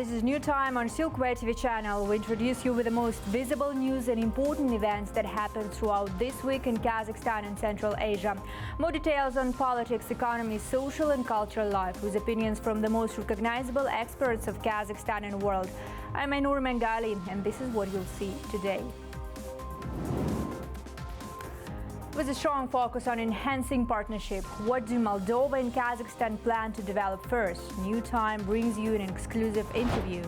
This is New Time on Silkway TV channel. We introduce you with the most visible news and important events that happened throughout this week in Kazakhstan and Central Asia. More details on politics, economy, social and cultural life, with opinions from the most recognizable experts of Kazakhstan and world. I'm Ainur Mengali, and this is what you'll see today. With a strong focus on enhancing partnership, what do Moldova and Kazakhstan plan to develop first? New Time brings you an exclusive interview.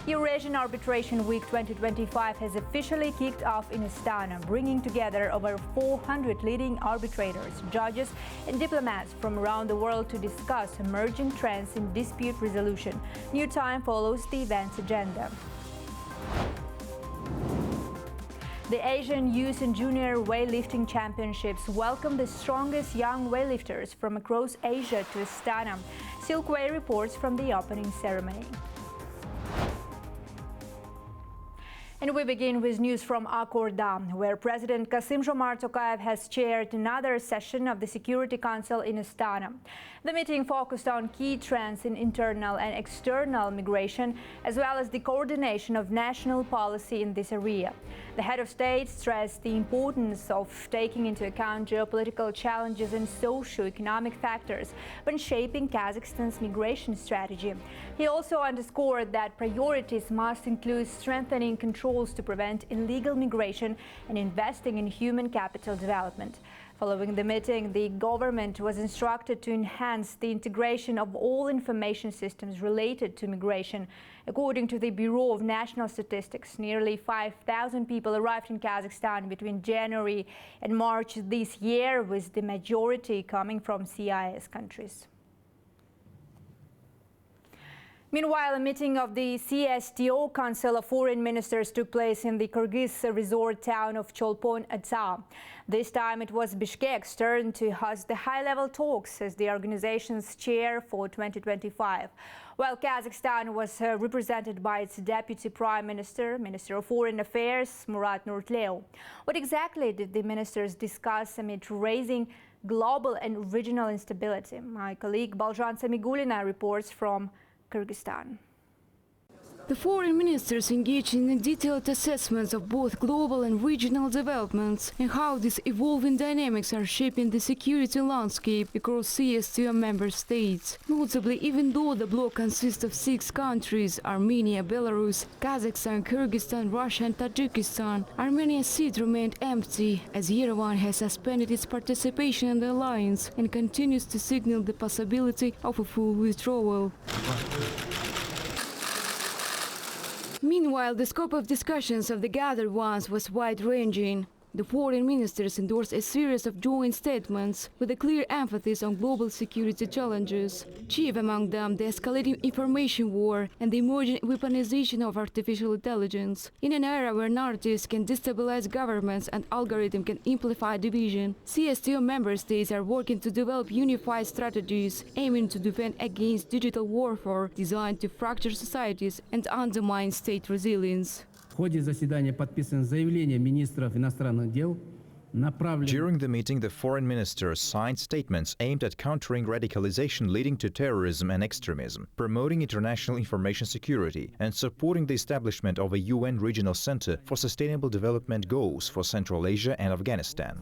Eurasian Arbitration Week 2025 has officially kicked off in Astana, bringing together over 400 leading arbitrators, judges and diplomats from around the world to discuss emerging trends in dispute resolution. New Time follows the event's agenda. The Asian Youth and Junior Weightlifting Championships welcome the strongest young weightlifters from across Asia to Astana. Silkway reports from the opening ceremony. And we begin with news from Akorda, where President Kassym-Jomart Tokayev has chaired another session of the Security Council in Astana. The meeting focused on key trends in internal and external migration, as well as the coordination of national policy in this area. The head of state stressed the importance of taking into account geopolitical challenges and socio-economic factors when shaping Kazakhstan's migration strategy. He also underscored that priorities must include strengthening controls to prevent illegal migration and investing in human capital development. Following the meeting, the government was instructed to enhance the integration of all information systems related to migration. According to the Bureau of National Statistics, nearly 5,000 people arrived in Kazakhstan between January and March this year, with the majority coming from CIS countries. Meanwhile, a meeting of the CSTO Council of Foreign Ministers took place in the Kyrgyz resort town of Cholpon-Ata. This time it was Bishkek's turn to host the high-level talks as the organization's chair for 2025. While Kazakhstan was represented by its Deputy Prime Minister, Minister of Foreign Affairs, Murat Nurtleu. What exactly did the ministers discuss amid raising global and regional instability? My colleague Balzhan Samigulina reports from Kyrgyzstan. The foreign ministers engaged in detailed assessments of both global and regional developments and how these evolving dynamics are shaping the security landscape across CSTO member states. Notably, even though the bloc consists of 6 countries – Armenia, Belarus, Kazakhstan, Kyrgyzstan, Russia and Tajikistan – Armenia's seat remained empty, as Yerevan has suspended its participation in the alliance and continues to signal the possibility of a full withdrawal. Meanwhile, the scope of discussions of the gathered ones was wide-ranging. The foreign ministers endorsed a series of joint statements with a clear emphasis on global security challenges. Chief among them, the escalating information war and the emerging weaponization of artificial intelligence. In an era where narratives can destabilize governments and algorithms can amplify division, CSTO member states are working to develop unified strategies aiming to defend against digital warfare designed to fracture societies and undermine state resilience. В ходе заседания подписано заявление министров иностранных дел. During the meeting, the foreign ministers signed statements aimed at countering radicalization leading to terrorism and extremism, promoting international information security, and supporting the establishment of a UN regional center for sustainable development goals for Central Asia and Afghanistan.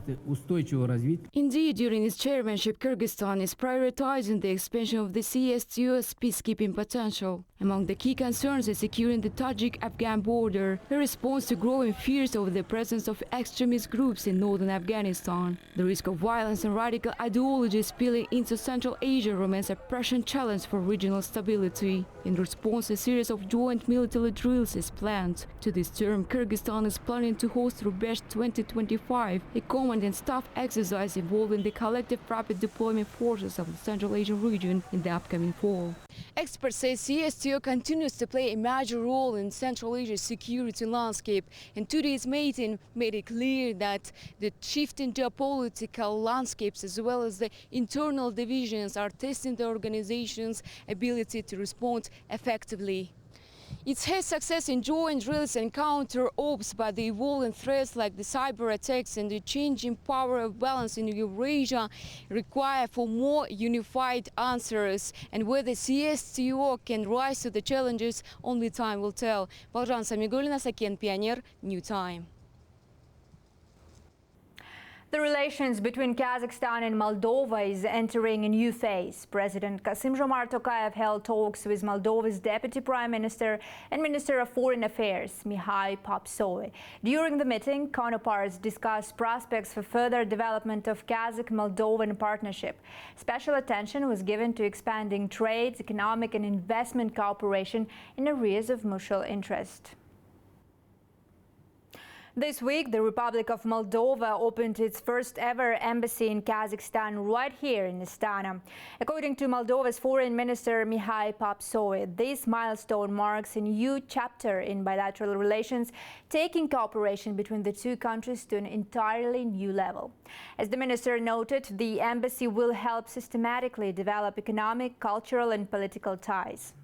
Indeed, during its chairmanship, Kyrgyzstan is prioritizing the expansion of the CSTO's peacekeeping potential. Among the key concerns is securing the Tajik-Afghan border, a response to growing fears over the presence of extremist groups in northern Afghanistan. The risk of violence and radical ideology spilling into Central Asia remains a pressing challenge for regional stability. In response, a series of joint military drills is planned. To this term, Kyrgyzstan is planning to host Rubesh 2025, a command and staff exercise involving the collective rapid deployment forces of the Central Asian region in the upcoming fall. Experts say CSTO continues to play a major role in Central Asia's security landscape, and today's meeting made it clear that the shifting geopolitical landscapes as well as the internal divisions are testing the organization's ability to respond effectively. It has success in joint drills and counter-ops, but the evolving threats like the cyber attacks and the changing power balance in Eurasia require for more unified answers. And whether CSTO can rise to the challenges, only time will tell. Baljan Samigulina, Saken Pioneer, New Time. The relations between Kazakhstan and Moldova is entering a new phase. President Kassym-Jomart Tokayev held talks with Moldova's Deputy Prime Minister and Minister of Foreign Affairs, Mihai Popsoi. During the meeting, counterparts discussed prospects for further development of Kazakh-Moldovan partnership. Special attention was given to expanding trade, economic and investment cooperation in areas of mutual interest. This week, the Republic of Moldova opened its first ever embassy in Kazakhstan right here in Astana. According to Moldova's Foreign Minister Mihai Popsoi, this milestone marks a new chapter in bilateral relations, taking cooperation between the two countries to an entirely new level. As the minister noted, the embassy will help systematically develop economic, cultural and political ties.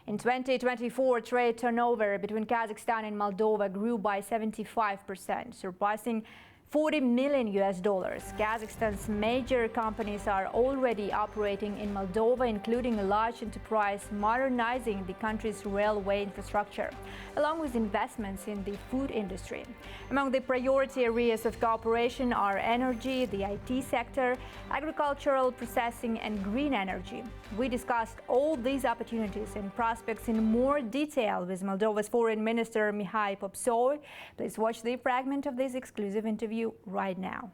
In 2024, trade turnover between Kazakhstan and Moldova grew by 75%, surpassing $40 million. Kazakhstan's major companies are already operating in Moldova, including a large enterprise modernizing the country's railway infrastructure, along with investments in the food industry. Among the priority areas of cooperation are energy, the IT sector, agricultural processing and green energy. We discussed all these opportunities and prospects in more detail with Moldova's Foreign Minister Mihai Popsoi. Please watch the fragment of this exclusive interview right now.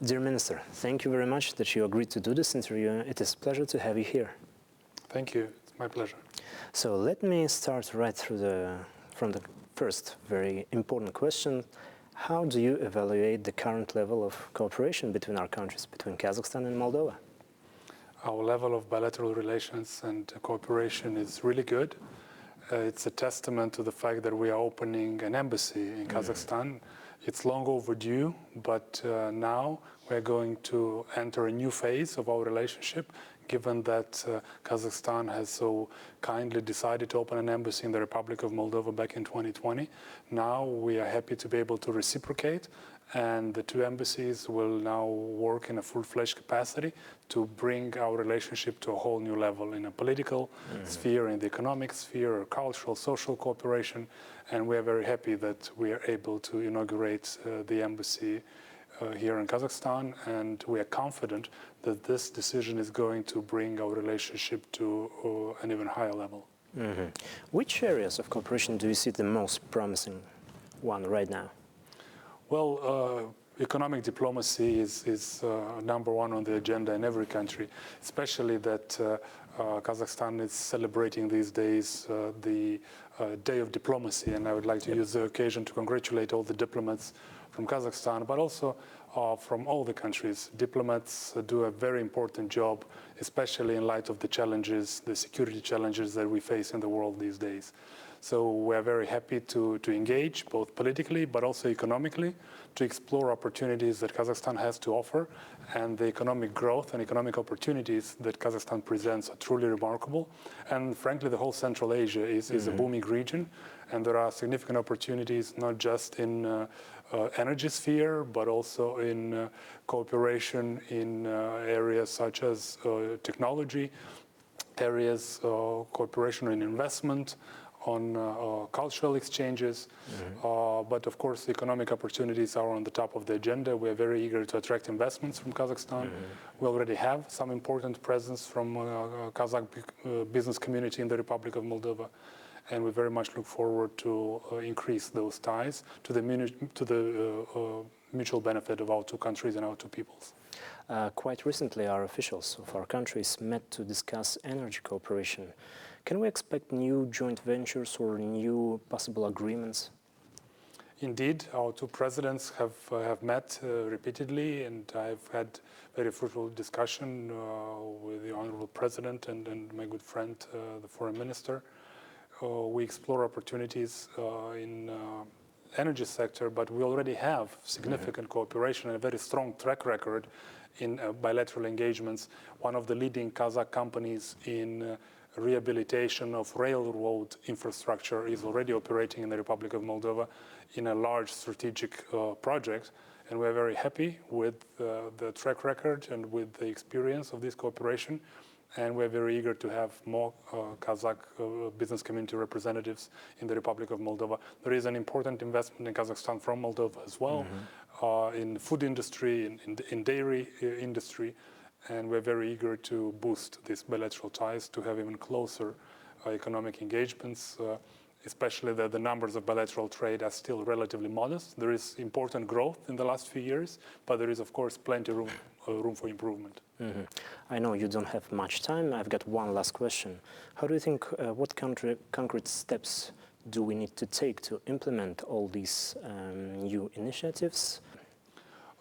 Dear Minister, thank you very much that you agreed to do this interview. It is a pleasure to have you here. Thank you. It's my pleasure. So let me start right from the first very important question. How do you evaluate the current level of cooperation between our countries, between Kazakhstan and Moldova? Our level of bilateral relations and cooperation is really good. It's a testament to the fact that we are opening an embassy in Kazakhstan. It's long overdue, but now we're going to enter a new phase of our relationship, given that Kazakhstan has so kindly decided to open an embassy in the Republic of Moldova back in 2020. Now we are happy to be able to reciprocate, and the two embassies will now work in a full-fledged capacity to bring our relationship to a whole new level in a political sphere, in the economic sphere, cultural, social cooperation. And we are very happy that we are able to inaugurate the embassy here in Kazakhstan, and we are confident that this decision is going to bring our relationship to an even higher level. Which areas of cooperation do you see the most promising one right now? Well, economic diplomacy is number one on the agenda in every country, especially that Kazakhstan is celebrating these days the Day of Diplomacy, and I would like to use the occasion to congratulate all the diplomats from Kazakhstan, but also from all the countries. Diplomats do a very important job, especially in light of the challenges, the security challenges that we face in the world these days. So we're very happy to engage, both politically but also economically, to explore opportunities that Kazakhstan has to offer. And the economic growth and economic opportunities that Kazakhstan presents are truly remarkable. And frankly, the whole Central Asia is a booming region. And there are significant opportunities, not just in energy sphere, but also in cooperation in areas such as technology, areas cooperation in investment, on cultural exchanges, but of course economic opportunities are on the top of the agenda. We are very eager to attract investments from Kazakhstan. We already have some important presence from Kazakh business community in the Republic of Moldova, and we very much look forward to increase those ties to the mutual benefit of our two countries and our two peoples. Quite recently, our officials of our countries met to discuss energy cooperation. Can we expect new joint ventures or new possible agreements? Indeed, our two presidents have met repeatedly, and I've had very fruitful discussion with the Honorable President and my good friend, the Foreign Minister. We explore opportunities in energy sector, but we already have significant cooperation and a very strong track record in bilateral engagements. One of the leading Kazakh companies in rehabilitation of railroad infrastructure is already operating in the Republic of Moldova in a large strategic project. And we're very happy with the track record and with the experience of this cooperation. And we're very eager to have more Kazakh business community representatives in the Republic of Moldova. There is an important investment in Kazakhstan from Moldova as well, in the food industry, in dairy industry. And we're very eager to boost these bilateral ties, to have even closer economic engagements, especially that the numbers of bilateral trade are still relatively modest. There is important growth in the last few years, but there is, of course, plenty room for improvement. I know you don't have much time. I've got one last question. How do you think, what concrete steps do we need to take to implement all these new initiatives?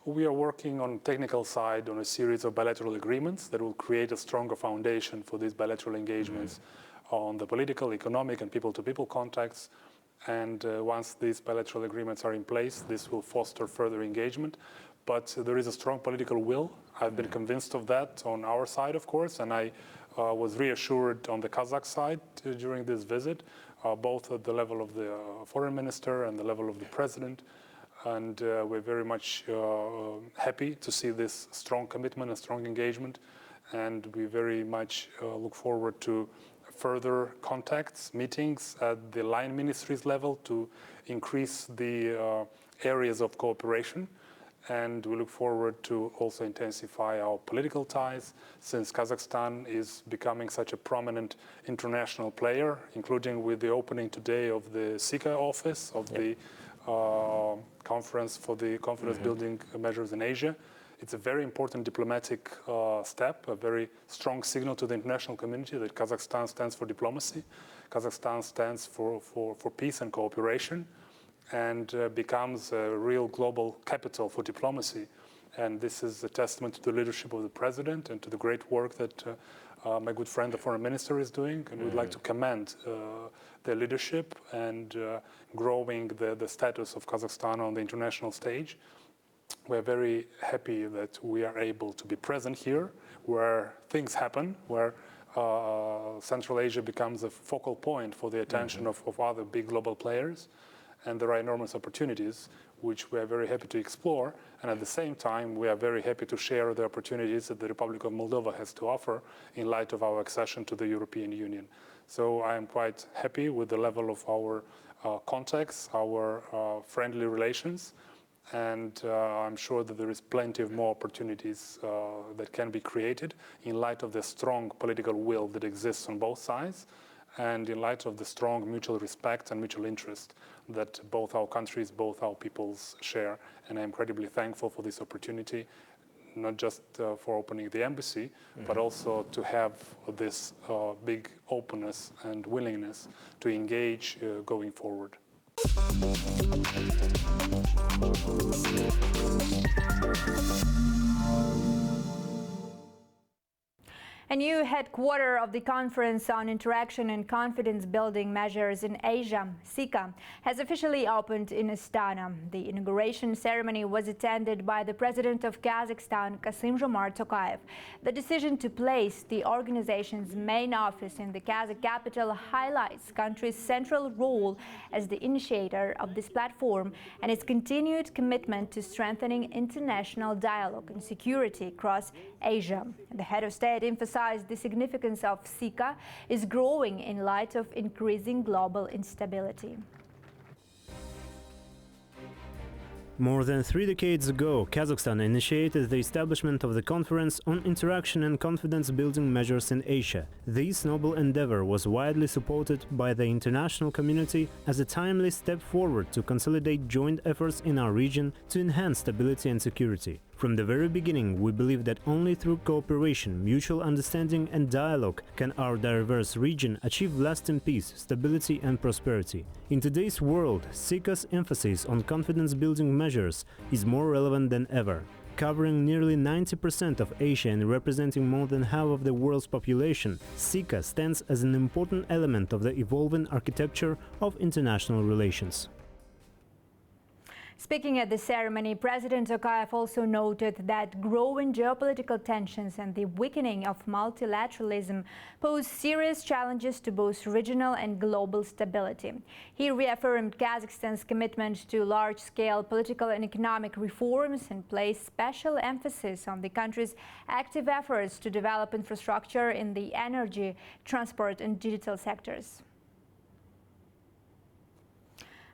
We are working on technical side on a series of bilateral agreements that will create a stronger foundation for these bilateral engagements on the political, economic, and people-to-people contacts. And once these bilateral agreements are in place, this will foster further engagement. But there is a strong political will. I've been convinced of that on our side, of course, and I was reassured on the Kazakh side during this visit, both at the level of the foreign minister and the level of the president. And we're very much happy to see this strong commitment and strong engagement. And we very much look forward to further contacts, meetings at the line ministries level to increase the areas of cooperation. And we look forward to also intensify our political ties, since Kazakhstan is becoming such a prominent international player, including with the opening today of the CICA office of the conference for the confidence building measures in Asia. It's a very important diplomatic step, a very strong signal to the international community that Kazakhstan stands for diplomacy. Kazakhstan stands for peace and cooperation, and becomes a real global capital for diplomacy. And this is a testament to the leadership of the president and to the great work that my good friend, the foreign minister, is doing. And we'd like to commend their leadership and growing the status of Kazakhstan on the international stage. We're very happy that we are able to be present here, where things happen, where Central Asia becomes a focal point for the attention of other big global players. And there are enormous opportunities, which we are very happy to explore. And at the same time, we are very happy to share the opportunities that the Republic of Moldova has to offer in light of our accession to the European Union. So I am quite happy with the level of our contacts, our friendly relations. And I'm sure that there is plenty of more opportunities that can be created in light of the strong political will that exists on both sides, and in light of the strong mutual respect and mutual interest that both our countries, both our peoples share. And I'm incredibly thankful for this opportunity, not just for opening the embassy, but also to have this big openness and willingness to engage going forward. A new headquarters of the Conference on Interaction and Confidence Building Measures in Asia, CICA, has officially opened in Astana. The inauguration ceremony was attended by the President of Kazakhstan, Kassym-Jomart Tokayev. The decision to place the organization's main office in the Kazakh capital highlights the country's central role as the initiator of this platform and its continued commitment to strengthening international dialogue and security across Asia. The head of state emphasized the significance of CICA is growing in light of increasing global instability. More than 3 decades ago, Kazakhstan initiated the establishment of the Conference on Interaction and Confidence-Building Measures in Asia. This noble endeavor was widely supported by the international community as a timely step forward to consolidate joint efforts in our region to enhance stability and security. From the very beginning, we believe that only through cooperation, mutual understanding and dialogue can our diverse region achieve lasting peace, stability and prosperity. In today's world, CICA's emphasis on confidence-building measures is more relevant than ever. Covering nearly 90% of Asia and representing more than half of the world's population, CICA stands as an important element of the evolving architecture of international relations. Speaking at the ceremony, President Tokayev also noted that growing geopolitical tensions and the weakening of multilateralism pose serious challenges to both regional and global stability. He reaffirmed Kazakhstan's commitment to large-scale political and economic reforms and placed special emphasis on the country's active efforts to develop infrastructure in the energy, transport and digital sectors.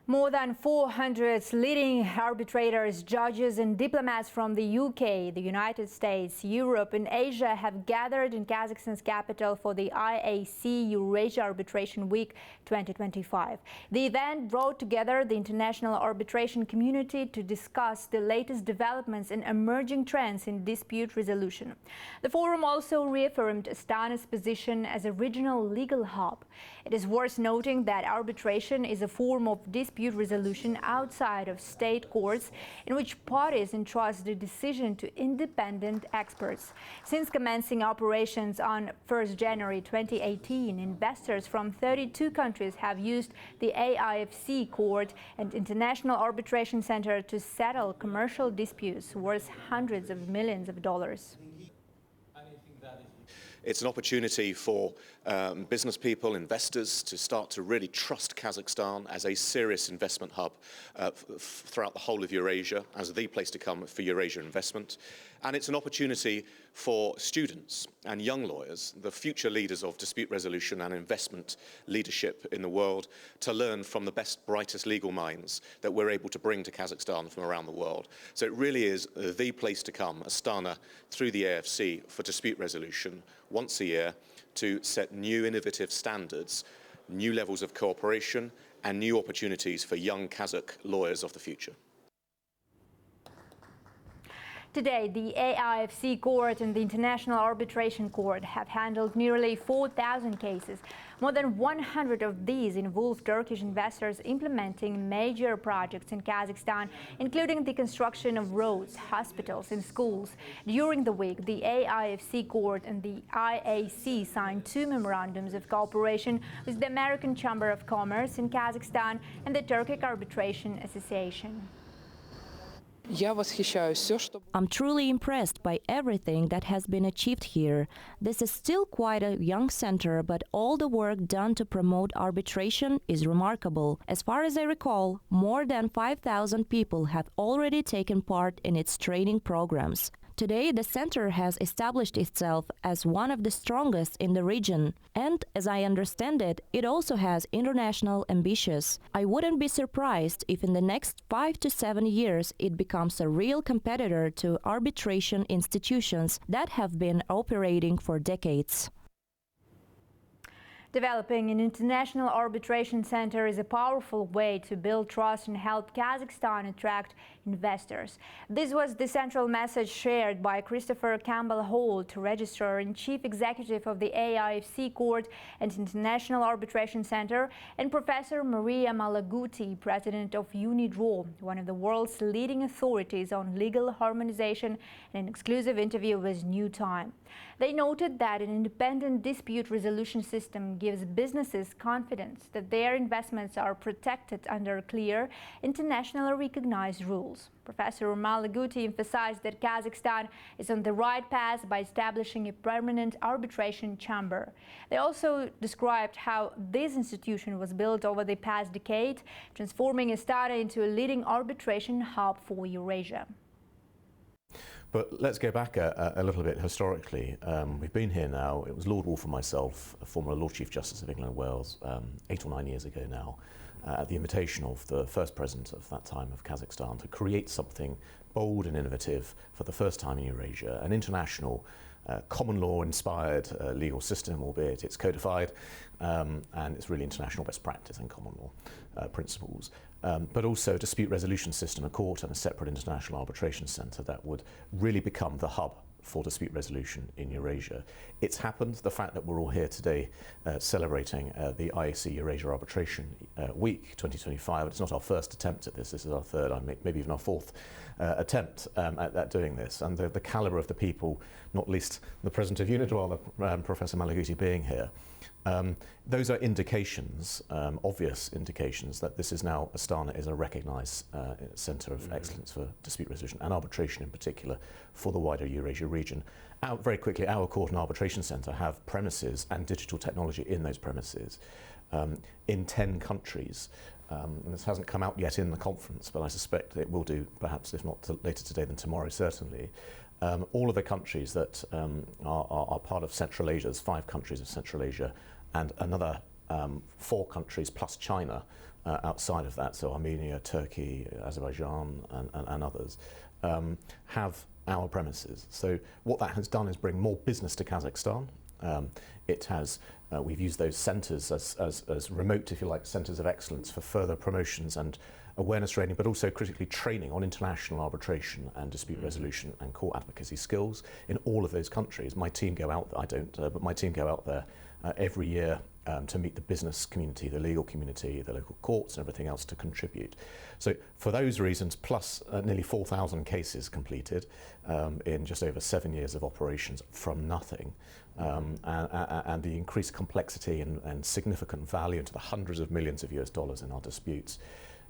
More than 400 leading arbitrators, judges and diplomats from the UK, the United States, Europe and Asia have gathered in Kazakhstan's capital for the IAC Eurasia Arbitration Week 2025. The event brought together the international arbitration community to discuss the latest developments and emerging trends in dispute resolution. The forum also reaffirmed Astana's position as a regional legal hub. It is worth noting that arbitration is a form of dispute resolution outside of state courts in which parties entrust the decision to independent experts. Since commencing operations on 1 January 2018, investors from 32 countries have used the AIFC Court and International Arbitration Center to settle commercial disputes worth hundreds of millions of dollars. It's an opportunity for business people, investors to start to really trust Kazakhstan as a serious investment hub throughout the whole of Eurasia, as the place to come for Eurasia investment. And it's an opportunity for students and young lawyers, the future leaders of dispute resolution and investment leadership in the world, to learn from the best, brightest legal minds that we're able to bring to Kazakhstan from around the world. So it really is the place to come, Astana, through the AFC, for dispute resolution once a year to set new innovative standards, new levels of cooperation and new opportunities for young Kazakh lawyers of the future. Today, the AIFC Court and the International Arbitration Court have handled nearly 4,000 cases. More than 100 of these involve Turkish investors implementing major projects in Kazakhstan, including the construction of roads, hospitals and schools. During the week, the AIFC Court and the IAC signed 2 memorandums of cooperation with the American Chamber of Commerce in Kazakhstan and the Turkic Arbitration Association. I'm truly impressed by everything that has been achieved here. This is still quite a young center, but all the work done to promote arbitration is remarkable. As far as I recall, more than 5,000 people have already taken part in its training programs. Today, the center has established itself as one of the strongest in the region. And, as I understand it, it also has international ambitions. I wouldn't be surprised if in the next 5 to 7 years it becomes a real competitor to arbitration institutions that have been operating for decades. Developing an international arbitration center is a powerful way to build trust and help Kazakhstan attract investors. This was the central message shared by Christopher Campbell-Holt, Registrar and Chief Executive of the AIFC Court and International Arbitration Center, and Professor Maria Malaguti, President of UNIDRAW, one of the world's leading authorities on legal harmonization, in an exclusive interview with New Time. They noted that an independent dispute resolution system gives businesses confidence that their investments are protected under clear, internationally recognized rules. Professor Malaguti emphasized that Kazakhstan is on the right path by establishing a permanent arbitration chamber. They also described how this institution was built over the past decade, transforming Astana into a leading arbitration hub for Eurasia. But let's go back a little bit historically. We've been here now. It was Lord Wolfe and myself, a former Lord Chief Justice of England and Wales, 8 or 9 years ago now, at the invitation of the first president of that time of Kazakhstan, to create something bold and innovative for the first time in Eurasia, an international common law inspired legal system, albeit it's codified, and it's really international best practice and common law principles. But also a dispute resolution system, a court and a separate international arbitration centre that would really become the hub for dispute resolution in Eurasia. It's happened. The fact that we're all here today celebrating the IAC Eurasia Arbitration Week 2025, it's not our first attempt at this. This is our third, maybe even our fourth attempt at doing this. And the calibre of the people, not least the President of UNIDROIT, Professor Malaguti, being here, those are indications, obvious indications, that this is now, Astana is a recognised centre of excellence for dispute resolution and arbitration in particular for the wider Eurasia region. Very quickly, our Court and Arbitration Centre have premises and digital technology in those premises in 10 countries. This hasn't come out yet in the conference, but I suspect it will do, perhaps if not later today then tomorrow, certainly. All of the countries that are part of Central Asia, there's 5 countries of Central Asia, and another 4 countries plus China outside of that, so Armenia, Turkey, Azerbaijan and others, have our premises. So what that has done is bring more business to Kazakhstan. It has, we've used those centres as remote, if you like, centres of excellence for further promotions and awareness training, but also critically training on international arbitration and dispute resolution and court advocacy skills in all of those countries. My team go out there, I don't, but my team go out there every year to meet the business community, the legal community, the local courts and everything else to contribute. So for those reasons, plus nearly 4,000 cases completed in just over 7 years of operations from nothing, and the increased complexity and significant value into the hundreds of millions of US dollars in our disputes,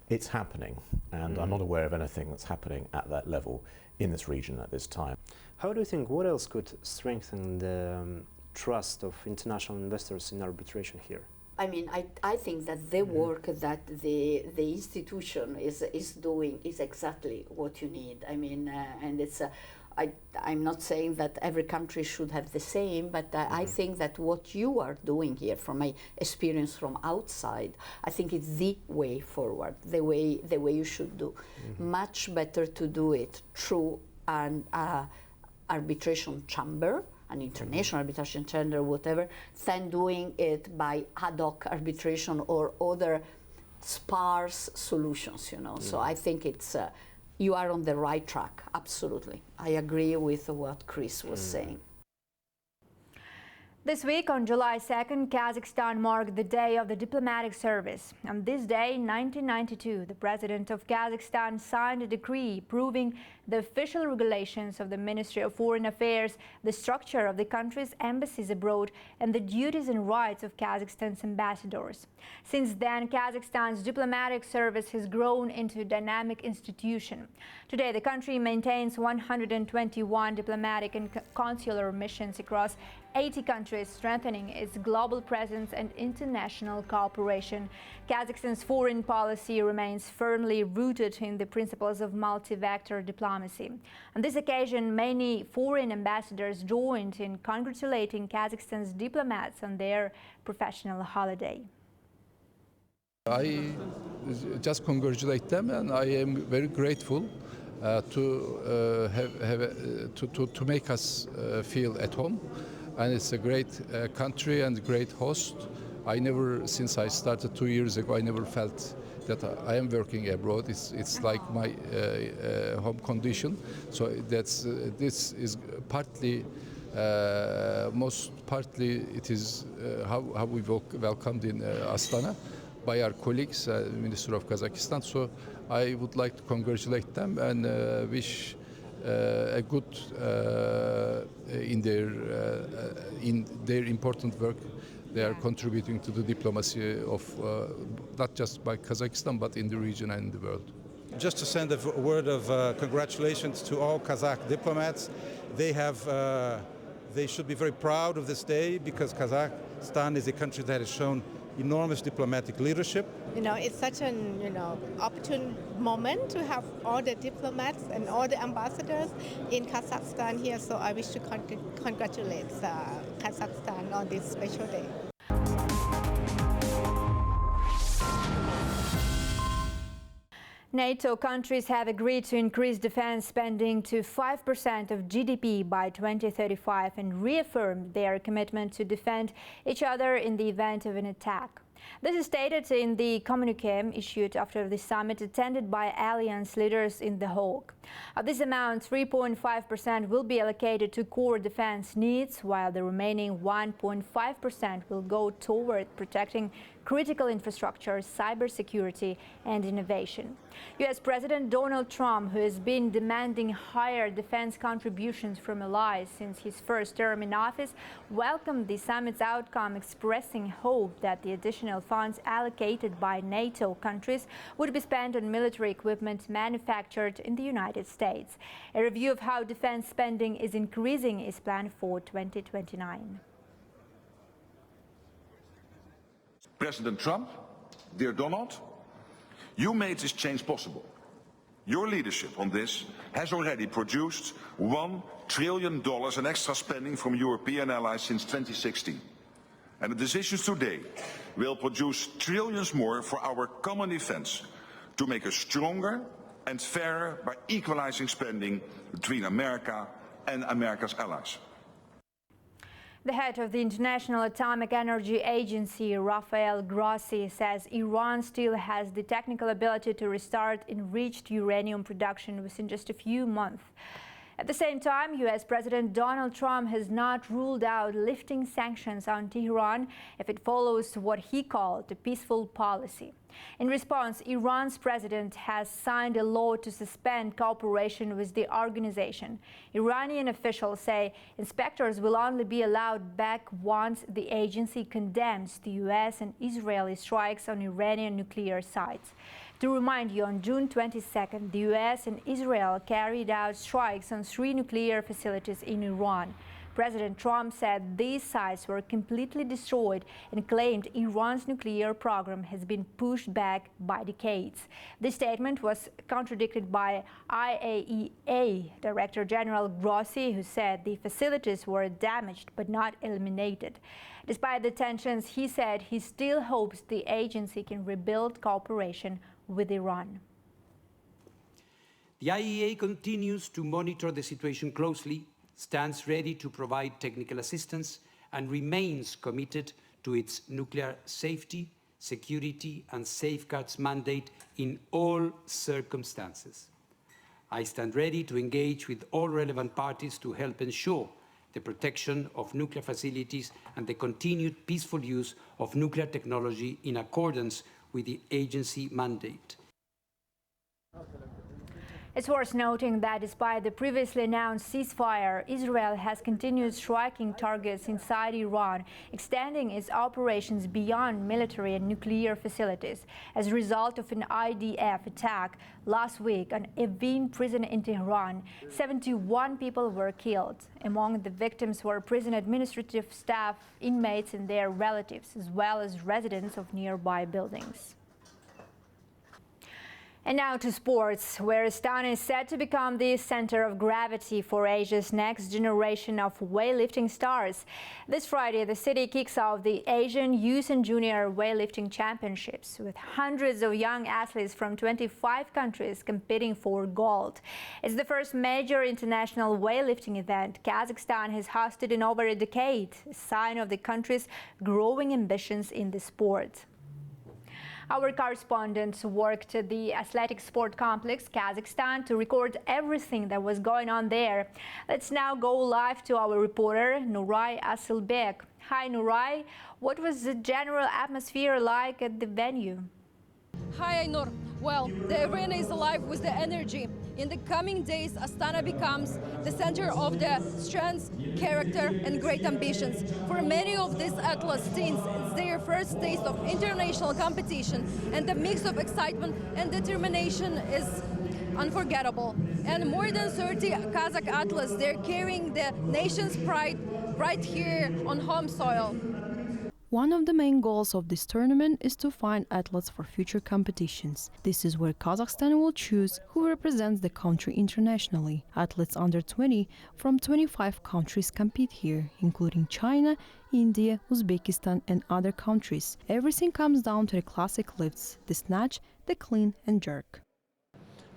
it's happening, and I'm not aware of anything that's happening at that level in this region at this time. How do you think, what else could strengthen the trust of international investors in arbitration here? I mean, I think that the work that the institution is doing is exactly what you need. I mean, and it's I'm not saying that every country should have the same, but I think that what you are doing here, from my experience from outside, I think it's the way forward, the way you should do. Much better to do it through an arbitration chamber, an international arbitration chamber, whatever, than doing it by ad hoc arbitration or other sparse solutions, you know. So I think it's you are on the right track, absolutely. I agree with what Chris was saying. This week, on July 2nd, Kazakhstan marked the Day of the Diplomatic Service. On this day, in 1992, the President of Kazakhstan signed a decree approving the official regulations of the Ministry of Foreign Affairs, the structure of the country's embassies abroad, and the duties and rights of Kazakhstan's ambassadors. Since then, Kazakhstan's diplomatic service has grown into a dynamic institution. Today, the country maintains 121 diplomatic and consular missions across 80 countries, strengthening its global presence and international cooperation. Kazakhstan's foreign policy remains firmly rooted in the principles of multi-vector diplomacy. On this occasion, many foreign ambassadors joined in congratulating Kazakhstan's diplomats on their professional holiday. I just congratulate them, and I am very grateful to make us feel at home. And it's a great country and great host. I never, since I started 2 years ago, I never felt that I am working abroad. It's like my home condition. So that's this is partly, most partly, it is how we welcomed in Astana by our colleagues, Minister of Kazakhstan. So I would like to congratulate them and wish a good in their important work. They are contributing to the diplomacy of not just by Kazakhstan but in the region and in the world. Just to send a word of congratulations to all Kazakh diplomats. They should be very proud of this day, because Kazakhstan is a country that has shown enormous diplomatic leadership. You know, it's such an opportune moment to have all the diplomats and all the ambassadors in Kazakhstan here. So I wish to congratulate Kazakhstan on this special day. NATO countries have agreed to increase defense spending to 5% of GDP by 2035 and reaffirmed their commitment to defend each other in the event of an attack. This is stated in the communiqué issued after the summit attended by alliance leaders in The Hague. Of this amount, 3.5% will be allocated to core defense needs, while the remaining 1.5% will go toward protecting critical infrastructure, cybersecurity and innovation. U.S. President Donald Trump, who has been demanding higher defense contributions from allies since his first term in office, welcomed the summit's outcome, expressing hope that the additional funds allocated by NATO countries would be spent on military equipment manufactured in the United States. A review of how defense spending is increasing is planned for 2029. President Trump, dear Donald, you made this change possible. Your leadership on this has already produced $1 trillion in extra spending from European allies since 2016. And the decisions today will produce trillions more for our common defense to make us stronger and fairer by equalizing spending between America and America's allies. The head of the International Atomic Energy Agency, Rafael Grossi, says Iran still has the technical ability to restart enriched uranium production within just a few months. At the same time, U.S. President Donald Trump has not ruled out lifting sanctions on Tehran if it follows what he called a peaceful policy. In response, Iran's president has signed a law to suspend cooperation with the organization. Iranian officials say inspectors will only be allowed back once the agency condemns the U.S. and Israeli strikes on Iranian nuclear sites. To remind you, on June 22nd, the U.S. and Israel carried out strikes on 3 nuclear facilities in Iran. President Trump said these sites were completely destroyed and claimed Iran's nuclear program has been pushed back by decades. This statement was contradicted by IAEA Director General Grossi, who said the facilities were damaged but not eliminated. Despite the tensions, he said he still hopes the agency can rebuild cooperation with Iran. The IAEA continues to monitor the situation closely, stands ready to provide technical assistance, and remains committed to its nuclear safety, security, and safeguards mandate in all circumstances. I stand ready to engage with all relevant parties to help ensure the protection of nuclear facilities and the continued peaceful use of nuclear technology in accordance with the agency mandate. It's worth noting that despite the previously announced ceasefire, Israel has continued striking targets inside Iran, extending its operations beyond military and nuclear facilities. As a result of an IDF attack last week on Evin prison in Tehran, 71 people were killed. Among the victims were prison administrative staff, inmates and their relatives, as well as residents of nearby buildings. And now to sports, where Astana is set to become the center of gravity for Asia's next generation of weightlifting stars. This Friday, the city kicks off the Asian Youth and Junior Weightlifting Championships, with hundreds of young athletes from 25 countries competing for gold. It's the first major international weightlifting event Kazakhstan has hosted in over a decade, a sign of the country's growing ambitions in the sport. Our correspondents worked at the athletic sport complex, Kazakhstan, to record everything that was going on there. Let's now go live to our reporter, Nuray Asylbek. Hi, Nuray. What was the general atmosphere like at the venue? Hi, Ainur. Well, the arena is alive with the energy. In the coming days, Astana becomes the center of the strengths, character, and great ambitions. For many of these athlete teens, it's their first taste of international competition, and the mix of excitement and determination is unforgettable. And more than 30 Kazakh athletes, they're carrying the nation's pride right here on home soil. One of the main goals of this tournament is to find athletes for future competitions. This is where Kazakhstan will choose who represents the country internationally. Athletes under 20 from 25 countries compete here, including China, India, Uzbekistan and other countries. Everything comes down to the classic lifts, the snatch, the clean and jerk.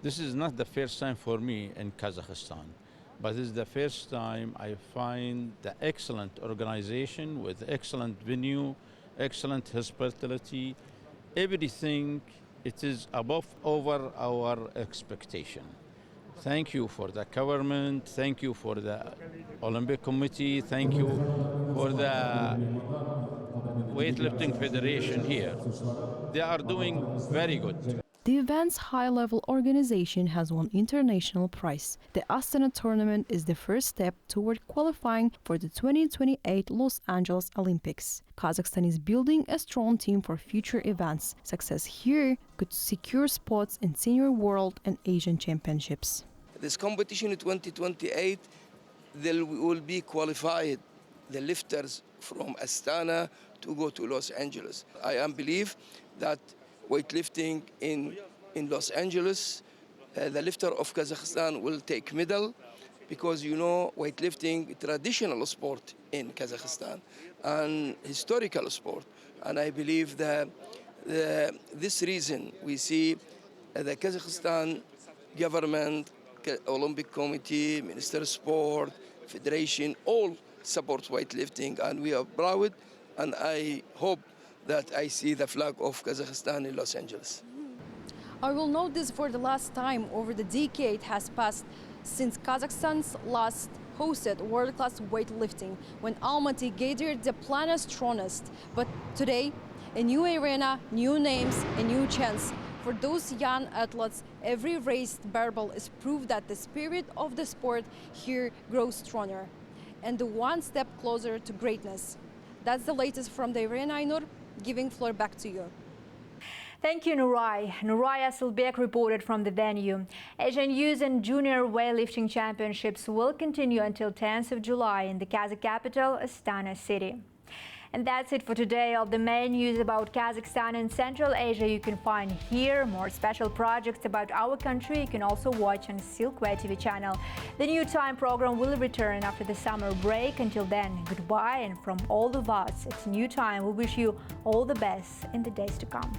This is not the first time for me in Kazakhstan, but this is the first time I find the excellent organization with excellent venue, excellent hospitality, everything. It is over our expectation. Thank you for the government, thank you for the Olympic Committee, thank you for the weightlifting federation here. They are doing very good. The event's high-level organization has won international prize. The Astana tournament is the first step toward qualifying for the 2028 Los Angeles Olympics. Kazakhstan is building a strong team for future events. Success here could secure spots in senior world and Asian championships. This competition in 2028, there will be qualified the lifters from Astana to go to Los Angeles. I believe that weightlifting in Los Angeles, the lifter of Kazakhstan will take medal because, you know, weightlifting traditional sport in Kazakhstan and historical sport. And I believe that this reason we see the Kazakhstan government, Olympic Committee, Minister of Sport, Federation, all support weightlifting, and we are proud, and I hope that I see the flag of Kazakhstan in Los Angeles. I will note this for the last time. Over the decade has passed since Kazakhstan's last hosted world-class weightlifting, when Almaty gathered the planet's strongest. But today, a new arena, new names, a new chance. For those young athletes, every raised barbell is proof that the spirit of the sport here grows stronger and one step closer to greatness. That's the latest from the arena, Ainur. Giving floor back to you. Thank you, Nuray. Nuray Asılbek reported from the venue. Asian Youth and Junior Weightlifting Championships will continue until 10th of July in the Kazakh capital, Astana city. And that's it for today. All the main news about Kazakhstan and Central Asia you can find here. More special projects about our country you can also watch on Silkway TV channel. The New Time program will return after the summer break. Until then, goodbye, and from all of us, it's New Time. We wish you all the best in the days to come.